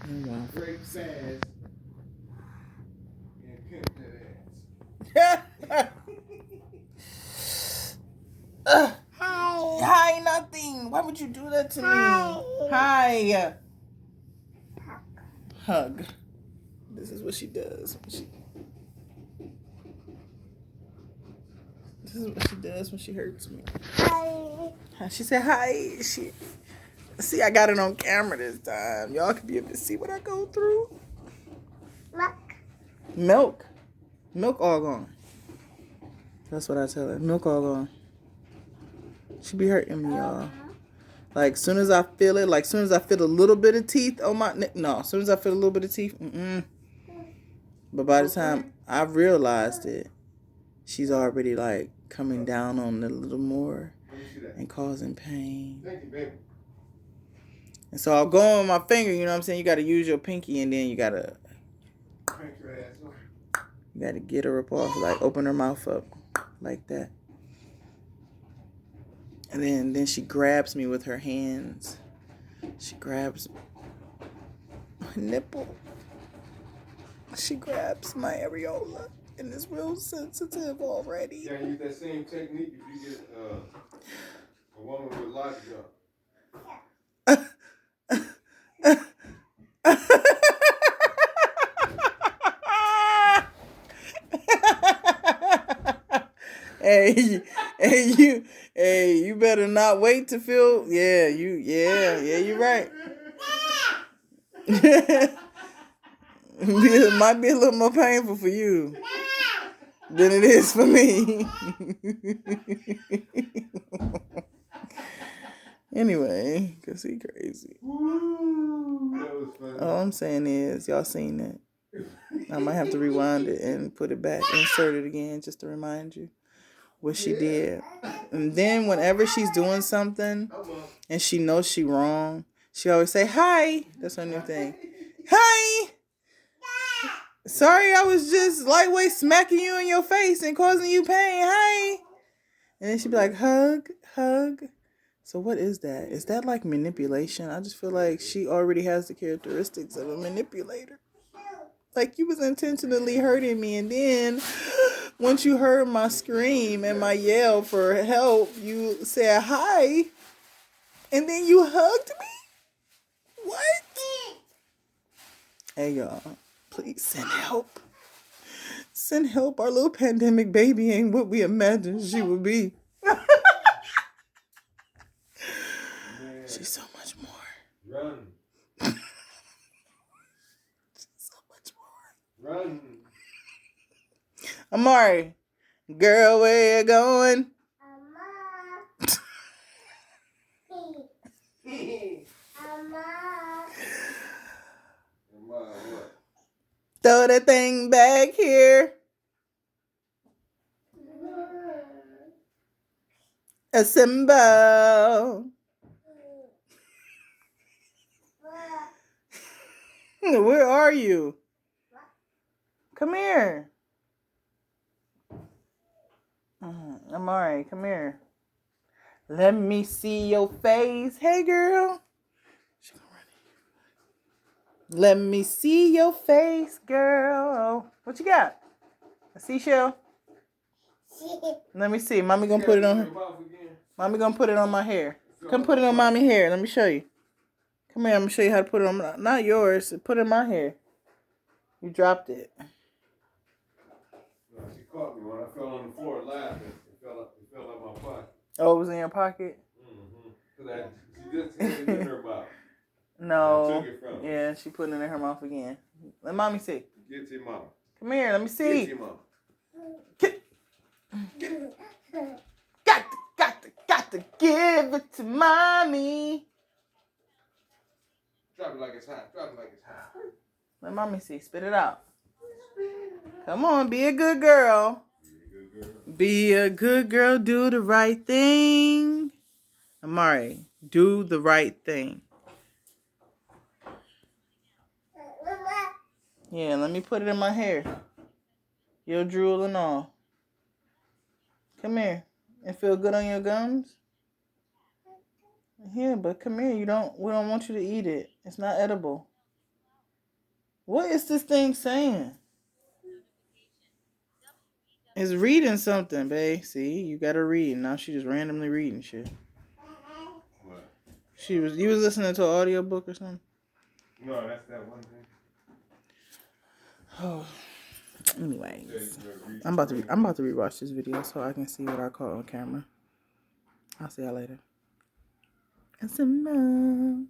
wow. Great sass and pimp that ass. Hi, nothing. Why would you do that to me? Hi. Hug. This is what she does. This is what she does when she hurts me. Hi. She said hi. See, I got it on camera this time. Y'all can be able to see what I go through. Milk. Milk all gone. That's what I tell her. Milk all gone. She be hurting me, y'all. Like, soon as I feel it, soon as I feel a little bit of teeth on my neck. No, as soon as I feel a little bit of teeth, But by the time I realized it, she's already, coming down on it a little more and causing pain. Thank you, baby. And so I'll go on my finger, you know what I'm saying? You got to use your pinky, and then you got to get her up off, open her mouth up like that. And then she grabs me with her hands. She grabs my nipple. She grabs my areola. And it's real sensitive already. You can use that same technique if you get a woman with latch. You better not wait to feel. You're right. It might be a little more painful for you than it is for me. Anyway, cause he crazy. All I'm saying is, y'all seen it. I might have to rewind it and put it back, insert it again, just to remind you what she did. And then whenever she's doing something and she knows she wrong, she always say, hi. That's her new thing. Hi. Sorry, I was just lightweight smacking you in your face and causing you pain. Hi. And then she'd be like, hug. So what is that? Is that like manipulation? I just feel like she already has the characteristics of a manipulator. Like, you was intentionally hurting me, and then once you heard my scream and my yell for help, you said hi, and then you hugged me? What? Hey, y'all, please send help. Send help. Our little pandemic baby ain't what we imagined she would be. She's so much more. Run. So much more. Run. Amari, girl, where you going? Throw that thing back here. Assemble. Where are you? Come here. Amari, come here. Let me see your face. Hey, girl. Let me see your face, girl. What you got? A seashell? Let me see. Mommy gonna put it on her. Mommy gonna put it on my hair. Come put it on mommy hair. Let me show you. Come here. I'm gonna show you how to put it on. Not yours. Put it in my hair. You dropped it. No, she caught me when I fell on the floor laughing. It fell out my pocket. Oh, it was in your pocket? Mm-hmm. She just had it in her mouth. No. I took it from her. Yeah, she put it in her mouth again. Let mommy see. Get to your mama. Come here. Let me see. Get to your mama. Got to give it to mommy. Drop it like it's hot. Drop it like it's hot. Let mommy see. Spit it out. Come on, be a good girl. Be a good girl. Do the right thing. Amari, do the right thing. Yeah, let me put it in my hair. Your drool and all. Come here. It feel good on your gums? Yeah, but come here. We don't want you to eat it. It's not edible. What is this thing saying? It's reading something, babe. See, you got her reading. Now she just randomly reading shit. What? You was listening to an audiobook or something? No, that's that one thing. Oh. Anyways. I'm about to rewatch this video so I can see what I caught on camera. I'll see y'all later.